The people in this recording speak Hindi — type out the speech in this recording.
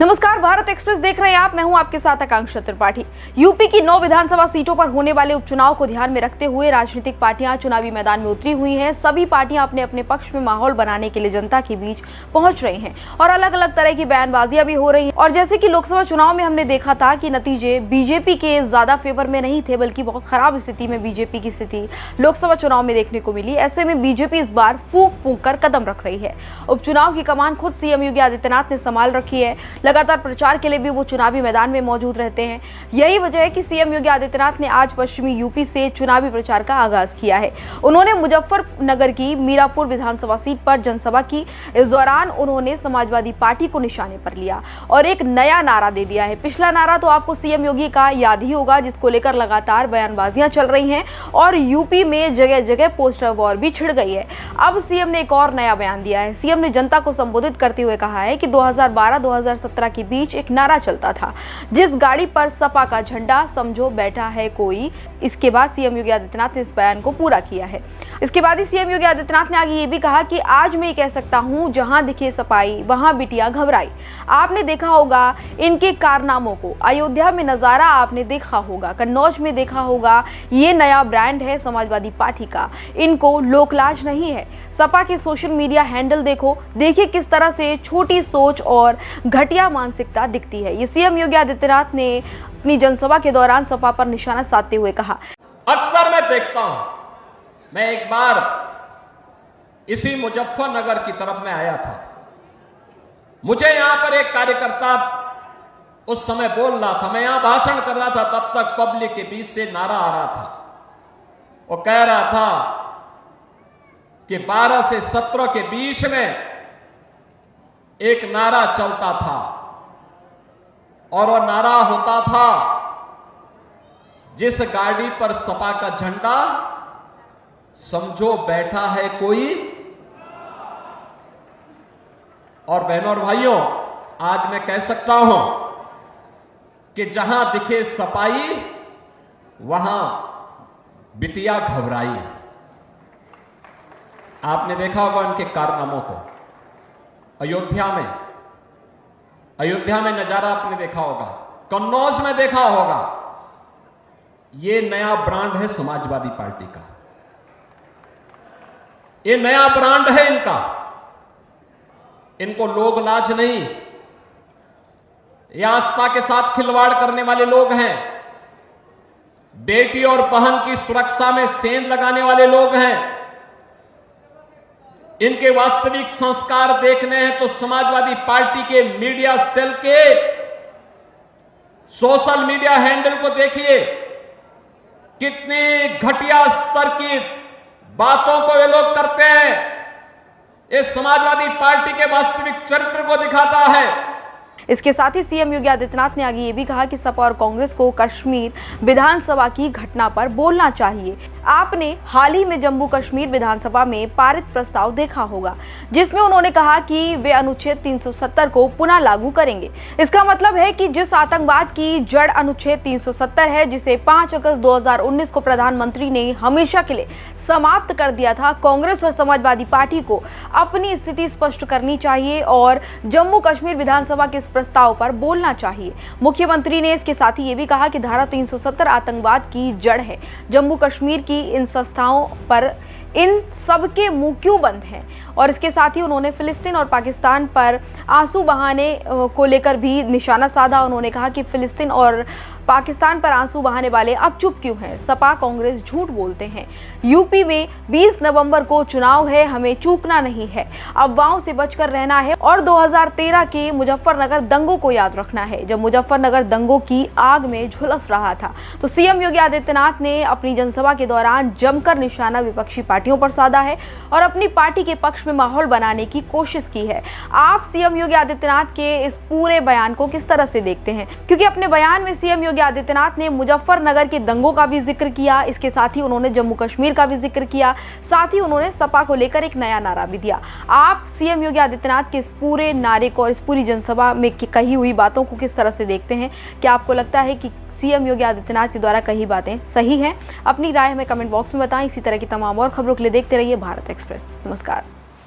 नमस्कार, भारत एक्सप्रेस देख रहे हैं आप। मैं हूं आपके साथ आकांक्षा त्रिपाठी। यूपी की 9 विधानसभा सीटों पर होने वाले उपचुनाव को ध्यान में रखते हुए राजनीतिक पार्टियां चुनावी मैदान में उतरी हुई हैं। सभी पार्टियां अपने अपने पक्ष में माहौल बनाने के लिए जनता के बीच पहुंच रही हैं और अलग अलग तरह की बयानबाजियां भी हो रही हैं। और जैसे कि लोकसभा चुनाव में हमने देखा था कि नतीजे बीजेपी के ज्यादा फेवर में नहीं थे, बल्कि बहुत खराब स्थिति में बीजेपी की स्थिति लोकसभा चुनाव में देखने को मिली। ऐसे में बीजेपी इस बार फूंक फूंक कर कदम रख रही है। उपचुनाव की कमान खुद सीएम योगी आदित्यनाथ ने संभाल रखी है। लगातार प्रचार के लिए भी वो चुनावी मैदान में मौजूद रहते हैं। यही वजह है कि सीएम योगी आदित्यनाथ ने आज पश्चिमी यूपी से चुनावी प्रचार का आगाज किया है। उन्होंने मुजफ्फरनगर की मीरापुर विधानसभा सीट पर जनसभा की। इस दौरान उन्होंने समाजवादी पार्टी को निशाने पर लिया और एक नया नारा दे दिया है। पिछला नारा तो आपको सीएम योगी का याद ही होगा, जिसको लेकर लगातार बयानबाजियां चल रही हैं और यूपी में जगह जगह पोस्टर वॉर भी छिड़ गई है। अब सीएम ने एक और नया बयान दिया है। सीएम ने जनता को संबोधित करते हुए कहा है कि 2012-2017 के बीच एक नारा चलता था, जिस गाड़ी पर सपा का झंडा समझो बैठा है कोई। इसके बाद सीएम योगी आदित्यनाथ ने इस बयान को पूरा किया है। इसके बाद ही सीएम योगी आदित्यनाथ ने आगे ये भी कहा कि आज मैं कह सकता हूं, जहां दिखे सपाई वहां बिटिया घबराई। आपने देखा होगा इनके कारनामों को। अयोध्या में नजारा आपने देखा होगा, कन्नौज में देखा होगा। ये नया ब्रांड है समाजवादी पार्टी का। इनको लोकलाज नहीं है। सपा के सोशल मीडिया हैंडल देखो, देखिए किस तरह से छोटी सोच और घटिया मानसिकता दिखती है। ये सीएम योगी आदित्यनाथ ने अपनी जनसभा के दौरान सपा पर निशाना साधते हुए कहा। अक्सर मैं देखता हूं, मैं एक बार इसी मुजफ्फरनगर की तरफ में आया था। मुझे यहां पर एक कार्यकर्ता उस समय बोल रहा था, मैं यहां भाषण कर रहा था, तब तक पब्लिक के बीच से नारा आ रहा था। वो कह रहा था कि 12 से 17 के बीच में एक नारा चलता था और वो नारा होता था, जिस गाड़ी पर सपा का झंडा समझो बैठा है कोई। और बहनों और भाइयों, आज मैं कह सकता हूं कि जहां दिखे सपाई वहां बिटिया घबराई। आपने देखा होगा उनके कारनामों को। अयोध्या में नजारा आपने देखा होगा, कन्नौज में देखा होगा। ये नया ब्रांड है समाजवादी पार्टी का, ये नया ब्रांड है इनका। इनको लोग लाज नहीं, ये आस्था के साथ खिलवाड़ करने वाले लोग हैं। बेटी और बहन की सुरक्षा में सेंध लगाने वाले लोग हैं। इनके वास्तविक संस्कार देखने हैं तो समाजवादी पार्टी के मीडिया सेल के सोशल मीडिया हैंडल को देखिए। कितनी घटिया स्तर की बातों को ये लोग करते हैं। ये समाजवादी पार्टी के वास्तविक चरित्र को दिखाता है। इसके साथ ही सीएम योगी आदित्यनाथ ने आगे ये भी कहा कि सपा और कांग्रेस को कश्मीर विधानसभा की घटना पर बोलना चाहिए। आपने हाल ही में जम्मू कश्मीर विधानसभा में पारित प्रस्ताव देखा होगा, जिसमें उन्होंने कहा कि वे अनुच्छेद 370 को पुनः लागू करेंगे। इसका मतलब है कि जिस आतंकवाद की जड़ अनुच्छेद 370 है, जिसे 5 अगस्त 2019 को प्रधानमंत्री ने हमेशा के लिए समाप्त कर दिया था, कांग्रेस और समाजवादी पार्टी को अपनी स्थिति स्पष्ट करनी चाहिए और जम्मू कश्मीर विधानसभा के प्रस्ताव पर बोलना चाहिए। मुख्यमंत्री ने इसके साथ ही ये भी कहा कि धारा 370 आतंकवाद की जड़ है। जम्मू कश्मीर की इन संस्थाओं पर इन सब के मुंह क्यों बंद हैं। और इसके साथ ही उन्होंने फिलिस्तीन और पाकिस्तान पर आंसू बहाने को लेकर भी निशाना साधा। उन्होंने कहा कि फिलिस्तीन और पाकिस्तान पर आंसू बहाने वाले अब चुप क्यों हैं। सपा कांग्रेस झूठ बोलते हैं। यूपी में 20 नवंबर को चुनाव है, हमें चूकना नहीं है, अफवाहों से बचकर रहना है और 2013 के मुजफ्फरनगर दंगों को याद रखना है, जब मुजफ्फरनगर दंगों की आग में झुलस रहा था। तो सीएम योगी आदित्यनाथ ने अपनी जनसभा के दौरान जमकर निशाना विपक्षी पार्टियों पर साधा है और अपनी पार्टी के पक्ष में माहौल बनाने की कोशिश की है। आप सीएम योगी आदित्यनाथ के इस पूरे बयान को किस तरह से देखते हैं? क्योंकि अपने बयान में सीएम योगी आदित्यनाथ ने मुजफ्फरनगर के दंगों का भी जिक्र किया, इसके साथ ही उन्होंने जम्मू कश्मीर का भी जिक्र किया, साथ ही उन्होंने सपा को लेकर एक नया नारा भी दिया। आप सीएम योगी आदित्यनाथ के इस पूरे नारे को और इस पूरी जनसभा में कही हुई बातों को किस तरह से देखते हैं? क्या आपको लगता है कि सीएम योगी आदित्यनाथ के द्वारा कही बातें सही हैं? अपनी राय हमें कमेंट बॉक्स में बताएं। इसी तरह की तमाम और खबरों के लिए देखते रहिए भारत एक्सप्रेस। नमस्कार।